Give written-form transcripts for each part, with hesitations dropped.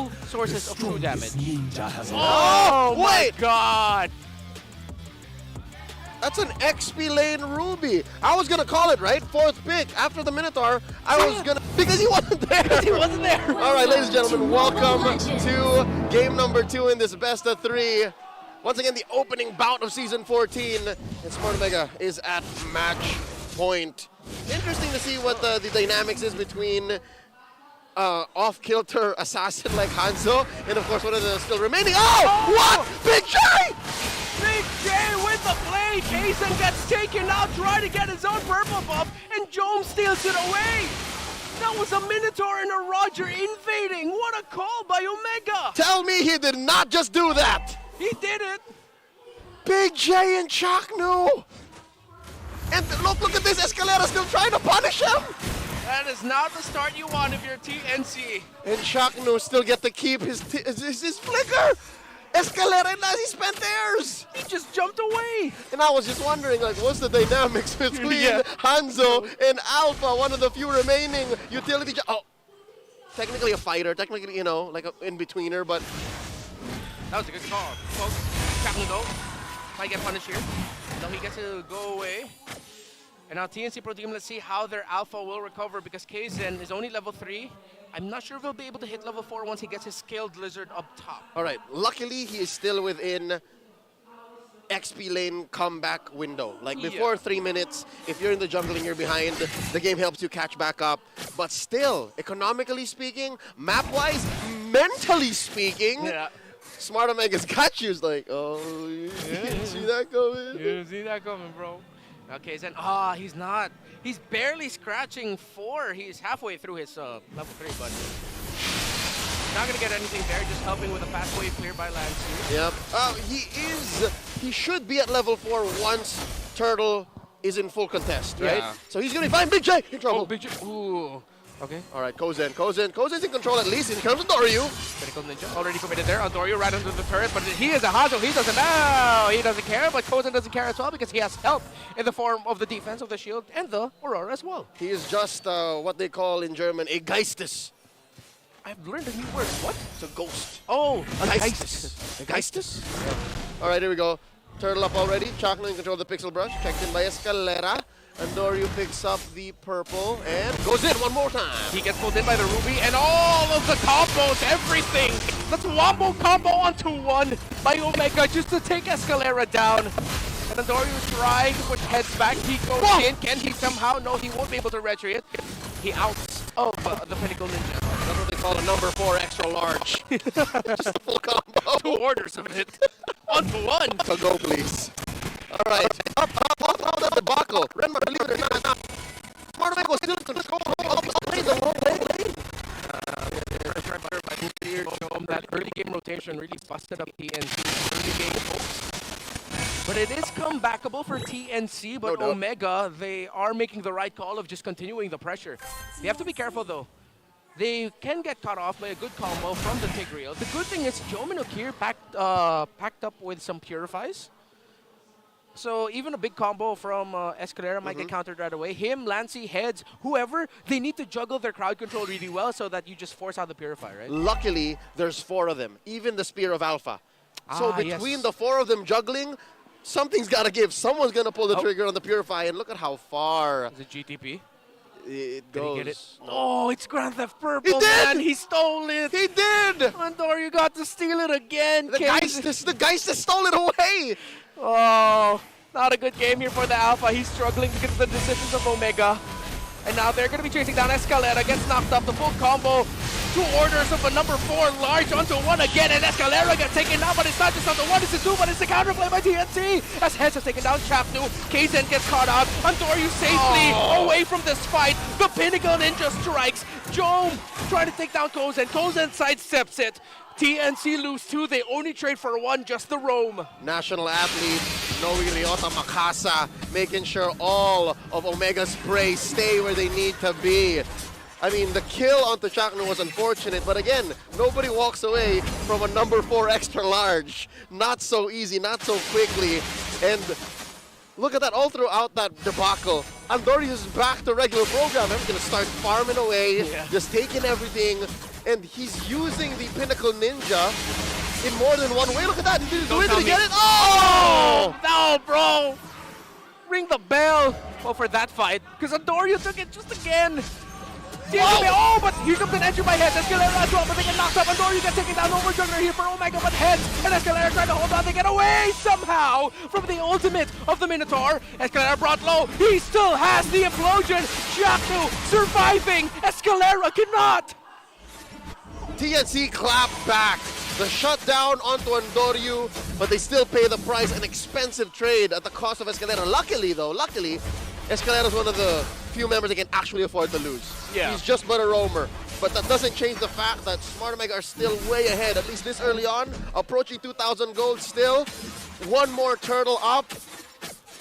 two sources of true damage. Oh, my wait! god! That's an XP lane Ruby. I was gonna call it, right? Fourth pick after the Minotaur. I was gonna, because he wasn't there. He wasn't there. All right, ladies and gentlemen, welcome to game number 2 in this best of 3. Once again, the opening bout of season 14, and Smart Omega is at match point. Interesting to see what the dynamics is between off-kilter assassin like Hanzo, and of course one of the still remaining. Oh! What? Big J! Big J with the blade! Kazan gets taken out, trying to get his own purple buff, and Jome steals it away! That was a Minotaur and a Roger invading! What a call by Omega! Tell me he did not just do that! He did it! Big J and Chaknu! And look at this, Escalera still trying to punish him! That is not the start you want if you're TNC. And Chaknu still get to keep his flicker! Escalera and Nazi spent theirs! He just jumped away! And I was just wondering, like, what's the dynamics between Hanzo and Alpha, one of the few remaining utility. Oh, technically a fighter, technically, you know, like an in-betweener, but. That was a good call. Folks, Chaknu go. Might get punished here. No, he gets to go away. And now TNC Pro Team, let's see how their Alpha will recover because Kazan is only level 3. I'm not sure if he'll be able to hit level 4 once he gets his Scaled Lizard up top. All right, luckily he is still within XP lane comeback window. Like before 3 minutes, if you're in the jungle and you're behind, the game helps you catch back up. But still, economically speaking, map-wise, mentally speaking, Smart Omega's got you. It's like, oh, you didn't see that coming? You didn't see that coming, bro. Okay, then, he's not. He's barely scratching 4. He's halfway through his level 3, but not gonna get anything there. Just helping with a fast wave clear by Lance. Yep. He should be at level 4 once Turtle is in full contest, right? Yeah. So he's gonna find Big J in trouble. Oh, Big J. Ooh. Okay. All right, Kozan's in control at least. In terms of Doryu. Critical Ninja already committed there on Doryu right under the turret, but he is a Hanzo. He doesn't know. He doesn't care, but Kozan doesn't care as well because he has help in the form of the defense of the shield and the Aurora as well. He is just what they call in German a Geistes. I've learned a new word. What? It's a ghost. Oh, a Geistes. A Geistes? Yeah. All right, here we go. Turtle up already. Chaknu in control of the Pixel Brush. Checked in by Escalera. And Doryu picks up the purple and goes in one more time. He gets pulled in by the Ruby and all of the combos, everything. That's wombo combo onto 1 by Omega just to take Escalera down. And then Doryu's trying to put heads back. He goes in. Can he somehow? No, he won't be able to retreat. He outs of the Pinnacle Ninja. That's what they call a number 4 extra large. Just a full combo. 2 orders of it. Onto 1. So go, please. All right. Up, that debacle. Renmar, believe it or not. Smart Omega still in control. Play the wrong way. That early game rotation really busted up TNC early game, folks. But it is comebackable for TNC, but No Omega, they are making the right call of just continuing the pressure. They have to be careful, though. They can get caught off by a good combo from the Tigreal. The good thing is Jome and Okir packed up with some Purifies. So even a big combo from Escalera might get countered right away. Him, Lancey, Heads, whoever, they need to juggle their crowd control really well so that you just force out the Purify, right? Luckily, there's 4 of them, even the Spear of Alpha. So between the 4 of them juggling, something's got to give. Someone's going to pull the trigger on the Purify, and look at how far. Is it GTP? It Did goes. he get it? No. Oh, it's Grand Theft Purple, He did! man. He stole it. He did! Andor, you got to steal it again. The guys that stole it away! Oh, not a good game here for the Alpha. He's struggling against the decisions of Omega. And now they're going to be chasing down Escalera. Gets knocked up. The full combo. 2 orders of a number 4 large onto 1 again. And Escalera gets taken out. But it's not just onto 1. It's a 2. But it's a counterplay by TNC. As Heads has taken down Chaknu. Kazan gets caught out. Andoryu safely away from this fight. The Pinnacle Ninja strikes. Jome trying to take down Kozan. Kozan sidesteps it. TNC lose 2. They only trade for 1, just the roam. National athlete, Noe Ryota Makasa, making sure all of Omega's prey stay where they need to be. I mean, the kill onto Chaknu was unfortunate, but again, nobody walks away from a number 4 extra large. Not so easy, not so quickly. And look at that, all throughout that debacle. Andoryu is back to regular program. I'm going to start farming away, just taking everything. and he's using the Pinnacle Ninja in more than one way. Look at that. Did he get it? Oh! No, bro! Ring the bell for that fight, because Andorio took it just again. Oh, but here comes an entry by Heads. Escalera as well, but they get knocked up. Andorio gets taken down. Over Juggler here for Omega, but Heads and Escalera trying to hold on. They get away somehow from the ultimate of the Minotaur. Escalera brought low. He still has the implosion. Shaku surviving. Escalera cannot. TNC clap back. The shutdown onto Andorio, but they still pay the price. An expensive trade at the cost of Escalera. Luckily, Escalera's one of the few members that can actually afford to lose. Yeah. He's just but a roamer. But that doesn't change the fact that Smart Omega are still way ahead, at least this early on, approaching 2,000 gold still. One more turtle up.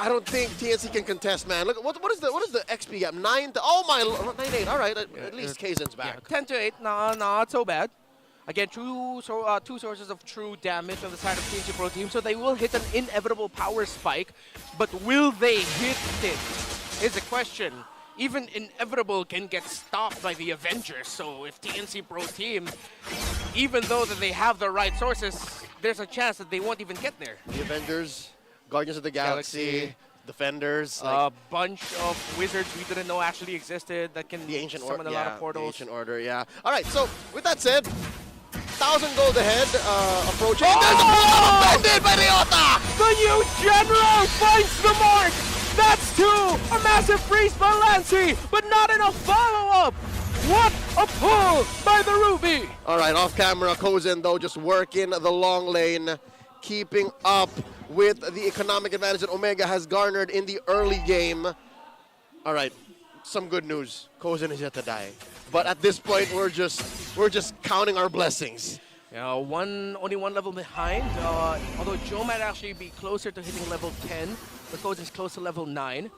I don't think TNC can contest, man. Look, what is the XP gap? 9 to, oh my, 9-8. All right, at least Kaizen's back. 10 to 8, not so bad. Again, two sources of true damage on the side of TNC Pro Team, so they will hit an inevitable power spike, but will they hit it is the question. Even inevitable can get stopped by the Avengers, so if TNC Pro Team, even though that they have the right sources, there's a chance that they won't even get there. The Avengers, Guardians of the Galaxy. Defenders. A bunch of wizards we didn't know actually existed that can summon a lot of portals. The Ancient Order, yeah. All right, so with that said, 1,000 gold ahead, approaching. Oh! There's a pull offended by Ryota! The new general finds the mark! That's two! A massive freeze by Lancy, but not enough follow-up! What a pull by the Ruby! All right, off camera, Kozen though just working the long lane, keeping up with the economic advantage that Omega has garnered in the early game. All right, some good news. Kozen is yet to die. But at this point, we're just counting our blessings. Only one level behind. Although Joe might actually be closer to hitting level 10, but Kozen's close to level 9.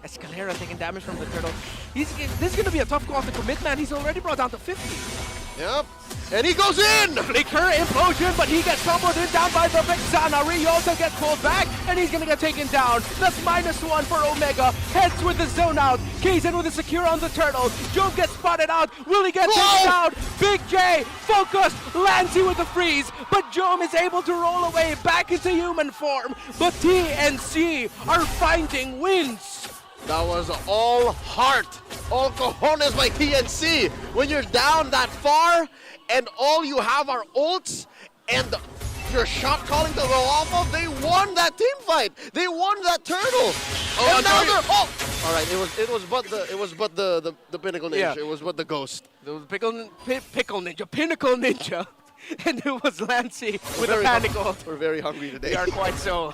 Escalera taking damage from the turtle. This is going to be a tough call to commit, man. He's already brought down to 50. Yep. And he goes in! Flicker implosion, but he gets comboed in down by the Vexana. Ryu also gets pulled back, and he's going to get taken down. That's -1 for Omega. Heads with the zone out. Kaizen with the secure on the turtle. Joe gets spotted out. Will he get taken out? Big J focused. Lancy with the freeze, but Jome is able to roll away back into human form. But TNC are finding wins. That was all heart, all cojones by TNC. When you're down that far and all you have are ults and your shot calling to go off of, they won that team fight. They won that turtle. Oh, and now they're all right. It was but the Pinnacle Ninja. Yeah. It was but the Ghost. The Pinnacle Ninja. And it was Lancy with a panic ult. We're very hungry today. We are quite so.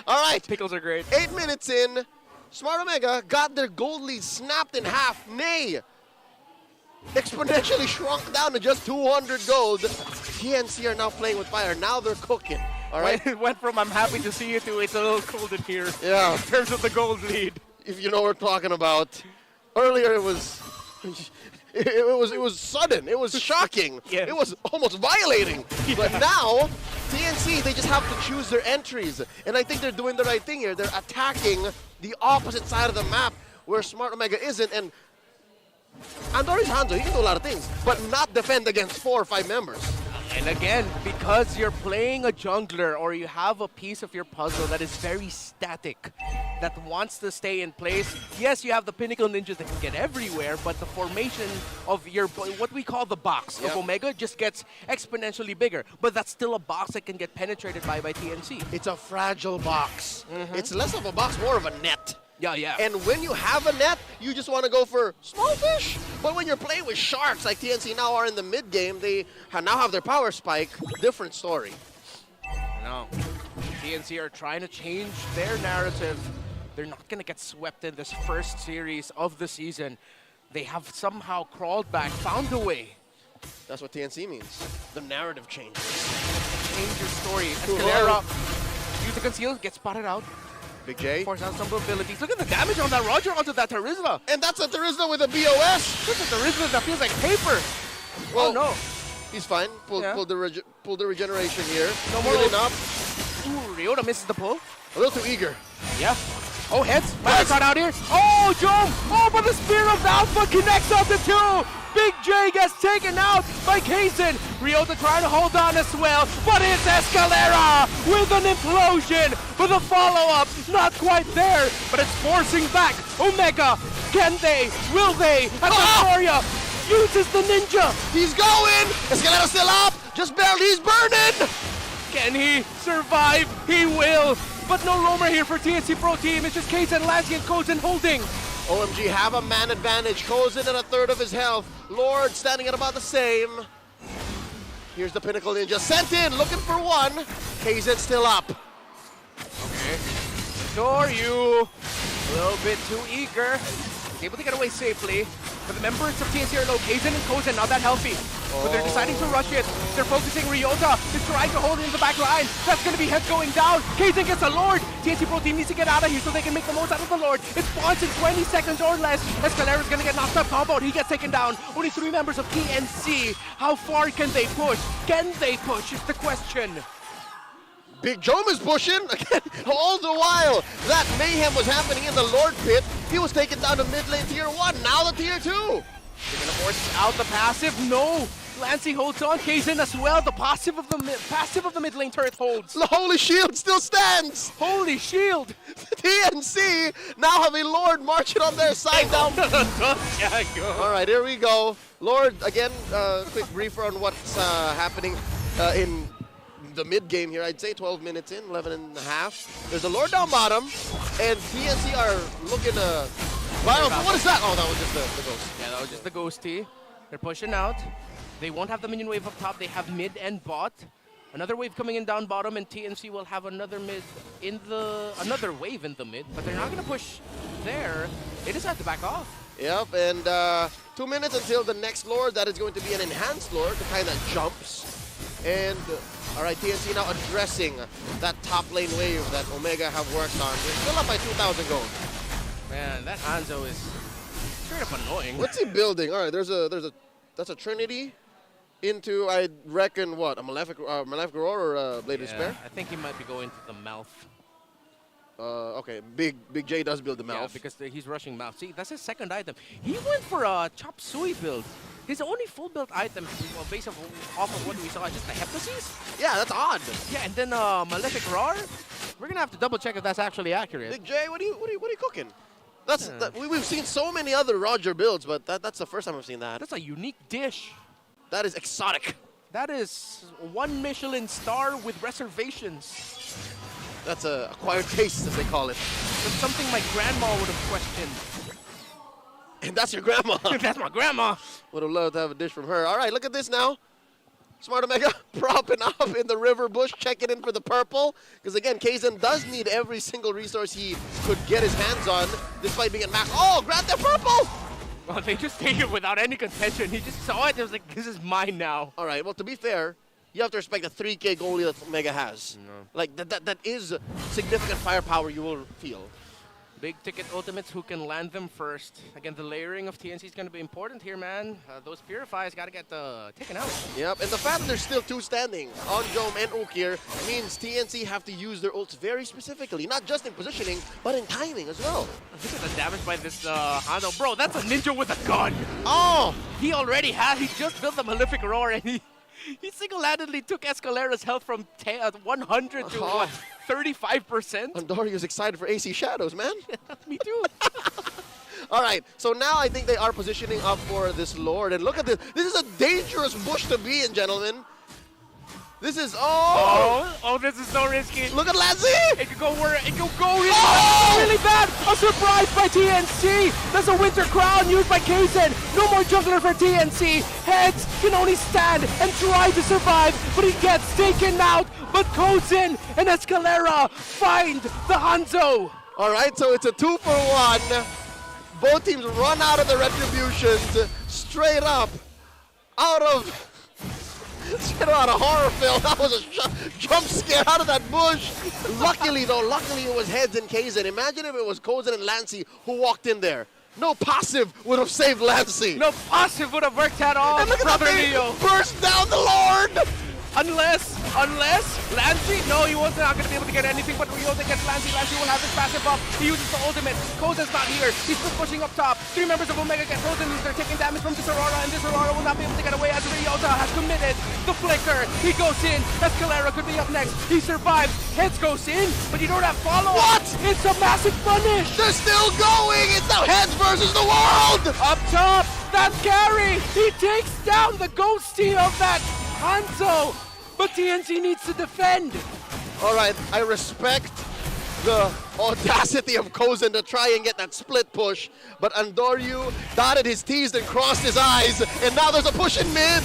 All right. Pickles are great. 8 minutes in. Smart Omega got their gold lead snapped in half. Nay, exponentially shrunk down to just 200 gold. TNC are now playing with fire. Now they're cooking. All right. It went from I'm happy to see you to it's a little cold in here. Yeah. In terms of the gold lead. If you know what we're talking about. Earlier it was. It was sudden. It was shocking. Yeah. It was almost violating. Yeah. But now, TNC, they just have to choose their entries. And I think they're doing the right thing here. They're attacking the opposite side of the map where Smart Omega isn't. And Andori's Hanzo, he can do a lot of things, but not defend against 4 or 5 members. And again, because you're playing a jungler or you have a piece of your puzzle that is very static, that wants to stay in place, yes, you have the Pinnacle Ninjas that can get everywhere, but the formation of your, what we call the box of Omega just gets exponentially bigger. But that's still a box that can get penetrated by TNC. It's a fragile box. It's less of a box, more of a net. Yeah. And when you have a net, you just want to go for small fish. But when you're playing with sharks, like TNC now are in the mid game, they now have their power spike. Different story. No, TNC are trying to change their narrative. They're not going to get swept in this first series of the season. They have somehow crawled back, found a way. That's what TNC means. The narrative changes. Change your story. Escalera, use the conceal, get spotted out. Big J. Force out some abilities. Look at the damage on that Roger onto that Terizla. And that's a Terizla with a BOS. Look at Terizla that feels like paper. Well, oh no. He's fine. Pull the regeneration here. No more healing up. Ooh, Ryota misses the pull. A little too eager. Yeah. Oh, heads. Last shot out here. Oh, Jom. Oh, but the Spear of Alpha connects up the two. Big J gets taken out by Kazin. Ryota trying to hold on as well, but it's Escalera with an implosion. But the follow-up, not quite there, but it's forcing back Omega. Can they? Will they? And Victoria uses the ninja. He's going! Escalera still up! Just barely, he's burning! Can he survive? He will. But no roamer here for TNC Pro Team. It's just Kazin, Lasky, and Kozin holding. OMG have a man advantage. Kozin at a third of his health. Lord standing at about the same. Here's the Pinnacle Ninja sent in, looking for one. Kazin still up. Okay. Doryu, a little bit too eager. He's able to get away safely. But the members of TNC are low. Kazin and Kozin not that healthy. But they're deciding to rush it. They're focusing Ryota to try to hold it in the back line. That's going to be head going down. Kazin gets a Lord. TNC Pro Team needs to get out of here so they can make the most out of the Lord. It spawns in 20 seconds or less. Escalera's going to get knocked up. Comboed. He gets taken down. Only 3 members of TNC. How far can they push? Can they push is the question. Big Jom is pushing again. All the while that mayhem was happening in the Lord pit, he was taken down to mid lane tier 1. Now the tier 2. They're gonna force out the passive. No, Lancey holds on. Kazin as well. The passive of the mid lane turret holds. The Holy Shield still stands. Holy shield! TNC now have a Lord marching on their side down. All right, here we go. Lord again. Quick briefer on what's happening in the mid game here. I'd say 12 minutes in, 11 and a half. There's a Lord down bottom, and TNC are looking to. What is that? Oh, that was just the ghost. Yeah, that was just the ghosty. They're pushing out. They won't have the minion wave up top. They have mid and bot. Another wave coming in down bottom, and TNC will have another wave in the mid. But they're not gonna push there. They decide to back off. Yep, and 2 minutes until the next Lord. That is going to be an enhanced Lord, the kind that jumps. And all right, TNC now addressing that top lane wave that Omega have worked on. They're still up by 2,000 gold. Man, that Hanzo is straight up annoying. What's he building? All right, that's a Trinity into, I reckon, what, a Malefic Roar or Blade of Despair? I think he might be going to the mouth. Okay, Big J does build the mouth. Yeah, because he's rushing mouth. See, that's his second item. He went for a Chop Suey build. His only full build item, based off of what we saw, is just the Heptasis. Yeah, that's odd. Yeah, and then Malefic Roar. We're gonna have to double check if that's actually accurate. Big J, what are you cooking? We've seen so many other Roger builds, but that's the first time I've seen that. That's a unique dish. That is exotic. That is 1 Michelin star with reservations. That's a acquired taste, as they call it. That's something my grandma would have questioned. And that's your grandma. That's my grandma. Would have loved to have a dish from her. All right, look at this now. Smart Omega propping up in the river bush, checking in for the purple. Because again, Kazin does need every single resource he could get his hands on, despite being at max. Oh, grab the purple! Well, they just take it without any contention. He just saw it and was like, this is mine now. All right, well, to be fair, you have to respect the 3K goalie that Omega has. No. Like, that is significant firepower you will feel. Big ticket ultimates, who can land them first. Again, the layering of TNC is going to be important here, man. Those Purifies got to get taken out. Yep, and the fact that there's still 2 standing on Jom and Ook here means TNC have to use their ults very specifically. Not just in positioning, but in timing as well. Look at the damage by this Hanzo. Bro, that's a ninja with a gun. Oh! He just built the Malefic Roar, and he single-handedly took Escalera's health from 100 to what, 35%? Andori is excited for AC Shadows, man. Me too. All right, so now I think they are positioning up for this Lord. And look at this. This is a dangerous bush to be in, gentlemen. This is, oh, this is so risky. Look at Lancey! It could go really bad. A surprise by TNC. That's a Winter Crown used by Kazin. No more jungler for TNC. Heads can only stand and try to survive, but he gets taken out. But Kozin and Escalera find the Hanzo. All right, so it's a 2-for-1. Both teams run out of the retributions straight up out of a horror film. That was a jump scare out of that bush. Luckily it was Heads and Kazin. Imagine if it was Kozin and Lancey who walked in there. No passive would have saved Lancey. No passive would have worked at all. And look at that thing burst down the Lord. Unless Lancy, no, he was not going to be able to get anything, but Ryota gets Lancy. Lancy will have his passive buff. He uses the ultimate. Koza's not here. He's still pushing up top. 3 members of Omega get frozen. They're taking damage from this Aurora, and this Aurora will not be able to get away as Ryota has committed the flicker. He goes in. Escalera could be up next. He survives. Heads goes in, but you don't have follow-up. What? It's a massive punish. They're still going! It's now Heads versus the world! Up top, that's Gary. He takes down the ghosty of that Hanzo, but TNC needs to defend. Alright, I respect the audacity of Kozin to try and get that split push, but Andoryu dotted his T's and crossed his I's, and now there's a push in mid!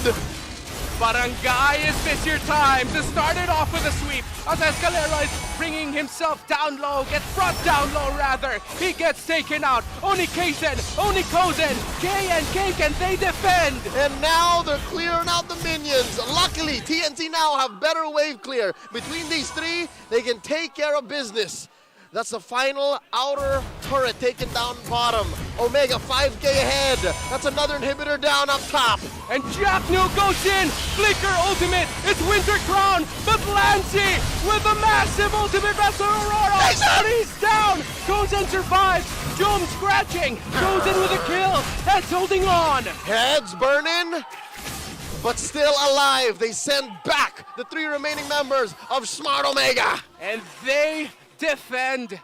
Barangay is this your time to start it off with a sweep. As Escalera is bringing himself down low, gets brought down low rather. He gets taken out. Only Kaizen, only Kozen, K and K, can they defend? And now they're clearing out the minions. Luckily, TNC now have better wave clear. Between these three, they can take care of business. That's the final outer turret taken down bottom. Omega 5k ahead. That's another inhibitor down up top. And Jacknu goes in. Flicker ultimate. It's Winter Crown. But Lancy with a massive ultimate. That's Aurora. And he's down. Kozen survives. Jom scratching. Goes in with a kill. Heads holding on. Heads burning, but still alive. They send back the 3 remaining members of Smart Omega. And they defend.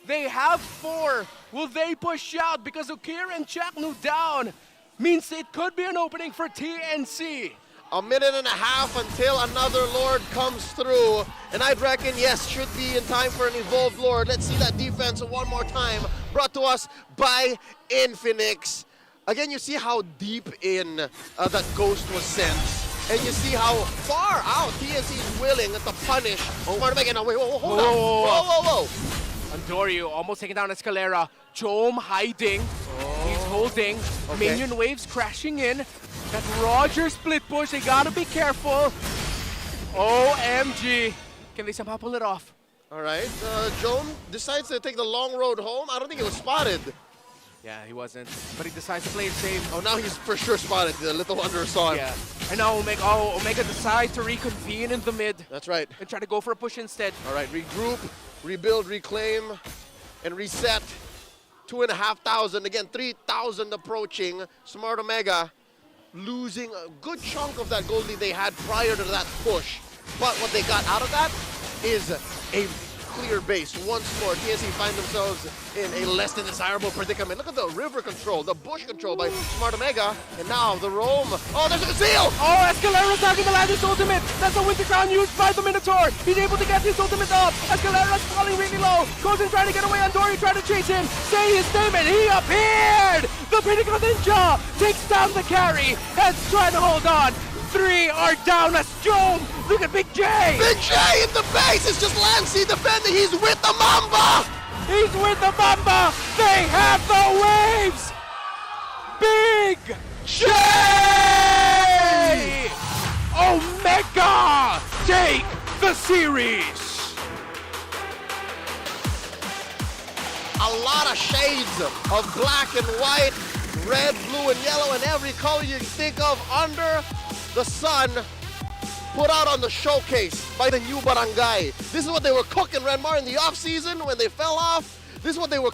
They have 4. Will they push out? Because Ukir and Chaknu down means it could be an opening for TNC. A minute and a half until another Lord comes through. And I'd reckon, yes, should be in time for an evolved Lord. Let's see that defense one more time. Brought to us by Infinix. Again, you see how deep in that Ghost was sent. And you see how far out TNC is willing to punish. Oh, Smart Omega. No, wait, hold on. Whoa. Andoryu almost taking down Escalera. Jom hiding. He's holding. Okay. Minion waves crashing in. That Roger split push. They gotta be careful. OMG. Can they somehow pull it off? All right. Joan decides to take the long road home. I don't think he was spotted. Yeah, he wasn't. But he decides to play it safe. Oh, now he's for sure spotted. The little under saw him. Yeah. And now Omega decides to reconvene in the mid. That's right. And try to go for a push instead. All right, regroup, rebuild, reclaim, and reset. 2,500, again, 3,000 approaching. Smart Omega losing a good chunk of that gold lead they had prior to that push. But what they got out of that is a clear base. Once more, TNC find themselves in a less than desirable predicament. Look at the river control, the bush control by Smart Omega, and now the roam. Oh, there's a conceal! Oh, Escalera's not going to land his ultimate. That's the Winter Crown used by the Minotaur. He's able to get his ultimate up. Escalera's falling really low. Kozen trying to get away. Andoryu trying to chase him. Say his name and he appeared! The Pinnacle Ninja takes down the carry. Heads trying to hold on. 3 are down as Jom. Look at Big J. Big J in the base. It's just Lancy defending. He's with the Mamba. He's with the Mamba. They have the waves. Big J. Omega take the series. A lot of shades of black and white, red, blue, and yellow, and every color you can think of under the sun, put out on the showcase by the new Barangay. This is what they were cooking, Renmar, in the off-season when they fell off. This is what they were